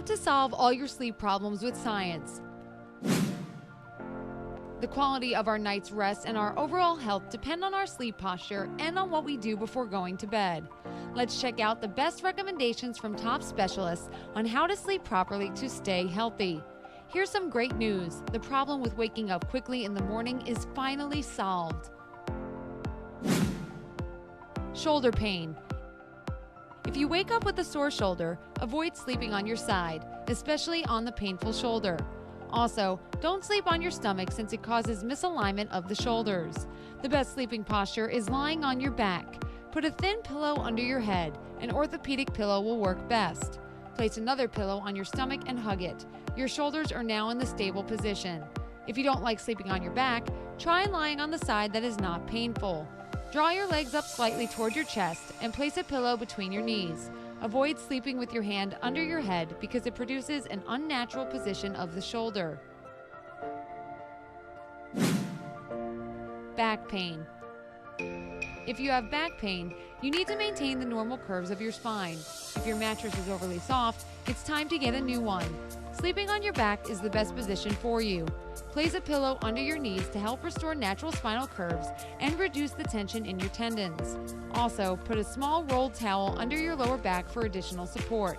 to solve all your sleep problems with science. The quality of our night's rest and our overall health depend on our sleep posture and on what we do before going to bed. Let's check out the best recommendations from top specialists on how to sleep properly to stay healthy. Here's some great news. The problem with waking up quickly in the morning is finally solved. Shoulder pain. If you wake up with a sore shoulder, avoid sleeping on your side, especially on the painful shoulder. Also, don't sleep on your stomach since it causes misalignment of the shoulders. The best sleeping posture is lying on your back. Put a thin pillow under your head. An orthopedic pillow will work best. Place another pillow on your stomach and hug it. Your shoulders are now in the stable position. If you don't like sleeping on your back, try lying on the side that is not painful. Draw your legs up slightly toward your chest and place a pillow between your knees. Avoid sleeping with your hand under your head because it produces an unnatural position of the shoulder. Back pain. If you have back pain, you need to maintain the normal curves of your spine. If your mattress is overly soft, it's time to get a new one. Sleeping on your back is the best position for you. Place a pillow under your knees to help restore natural spinal curves and reduce the tension in your tendons. Also, put a small rolled towel under your lower back for additional support.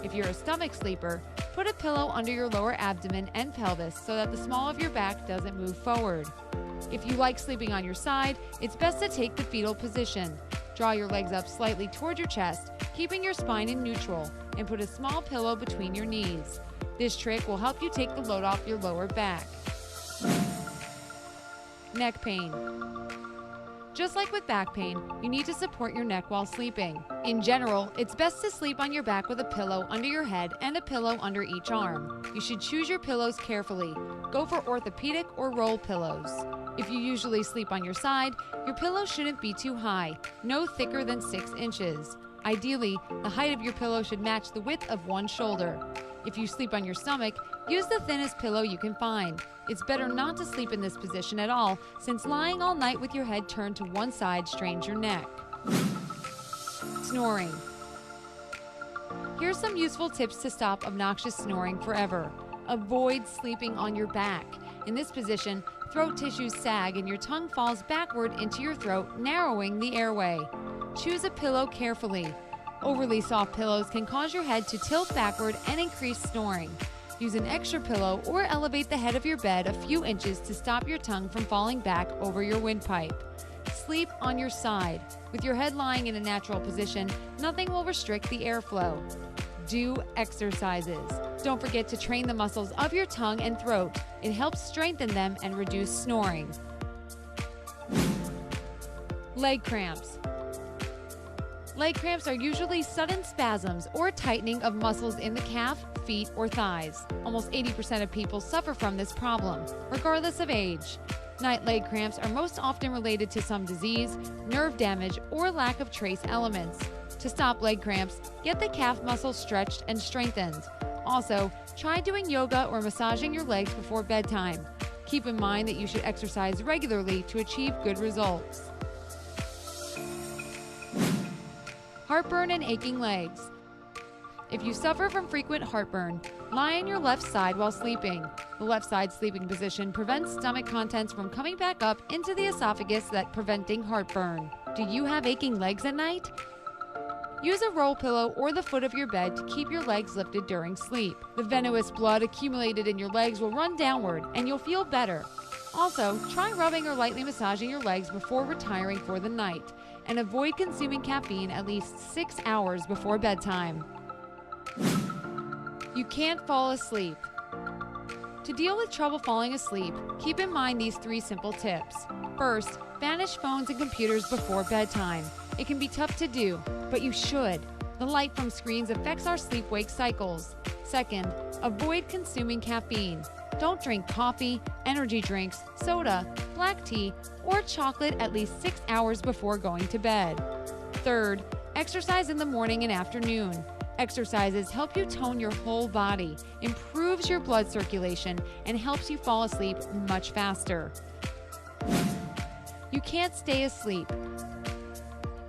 If you're a stomach sleeper, put a pillow under your lower abdomen and pelvis so that the small of your back doesn't move forward. If you like sleeping on your side, it's best to take the fetal position. Draw your legs up slightly toward your chest, keeping your spine in neutral, and put a small pillow between your knees. This trick will help you take the load off your lower back. Neck pain. Just like with back pain, you need to support your neck while sleeping. In general, it's best to sleep on your back with a pillow under your head and a pillow under each arm. You should choose your pillows carefully. Go for orthopedic or roll pillows. If you usually sleep on your side, your pillow shouldn't be too high, no thicker than 6 inches. Ideally, the height of your pillow should match the width of one shoulder. If you sleep on your stomach, use the thinnest pillow you can find. It's better not to sleep in this position at all, since lying all night with your head turned to one side strains your neck. Snoring. Here's some useful tips to stop obnoxious snoring forever. Avoid sleeping on your back. In this position, throat tissues sag and your tongue falls backward into your throat, narrowing the airway. Choose a pillow carefully. Overly soft pillows can cause your head to tilt backward and increase snoring. Use an extra pillow or elevate the head of your bed a few inches to stop your tongue from falling back over your windpipe. Sleep on your side. With your head lying in a natural position, nothing will restrict the airflow. Do exercises. Don't forget to train the muscles of your tongue and throat. It helps strengthen them and reduce snoring. Leg cramps. Leg cramps are usually sudden spasms or tightening of muscles in the calf, feet, or thighs. Almost 80% of people suffer from this problem, regardless of age. Night leg cramps are most often related to some disease, nerve damage, or lack of trace elements. To stop leg cramps, get the calf muscle stretched and strengthened. Also, try doing yoga or massaging your legs before bedtime. Keep in mind that you should exercise regularly to achieve good results. Heartburn and aching legs. If you suffer from frequent heartburn, lie on your left side while sleeping. The left side sleeping position prevents stomach contents from coming back up into the esophagus, preventing heartburn. Do you have aching legs at night? Use a roll pillow or the foot of your bed to keep your legs lifted during sleep. The venous blood accumulated in your legs will run downward and you'll feel better. Also, try rubbing or lightly massaging your legs before retiring for the night, and avoid consuming caffeine at least 6 hours before bedtime. You can't fall asleep. To deal with trouble falling asleep, keep in mind these 3 simple tips. First, banish phones and computers before bedtime. It can be tough to do, but you should. The light from screens affects our sleep-wake cycles. Second, avoid consuming caffeine. Don't drink coffee, energy drinks, soda, black tea, or chocolate at least 6 hours before going to bed. Third, exercise in the morning and afternoon. Exercises help you tone your whole body, improves your blood circulation, and helps you fall asleep much faster. You can't stay asleep.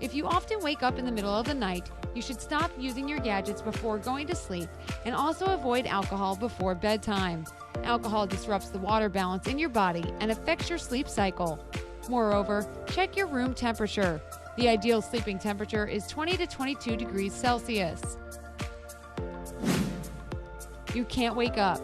If you often wake up in the middle of the night, You should stop using your gadgets before going to sleep and also avoid alcohol before bedtime. Alcohol disrupts the water balance in your body and affects your sleep cycle. Moreover, check your room temperature. The ideal sleeping temperature is 20 to 22 degrees Celsius. You can't wake up.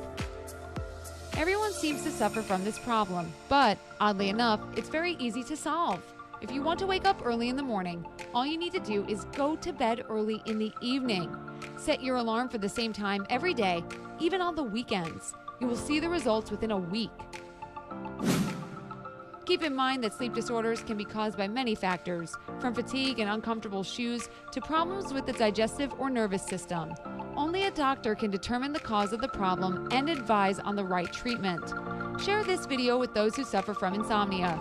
Everyone seems to suffer from this problem, but oddly enough, it's very easy to solve. If you want to wake up early in the morning, all you need to do is go to bed early in the evening. Set your alarm for the same time every day, even on the weekends. You will see the results within a week. Keep in mind that sleep disorders can be caused by many factors, from fatigue and uncomfortable shoes to problems with the digestive or nervous system. Only a doctor can determine the cause of the problem and advise on the right treatment. Share this video with those who suffer from insomnia.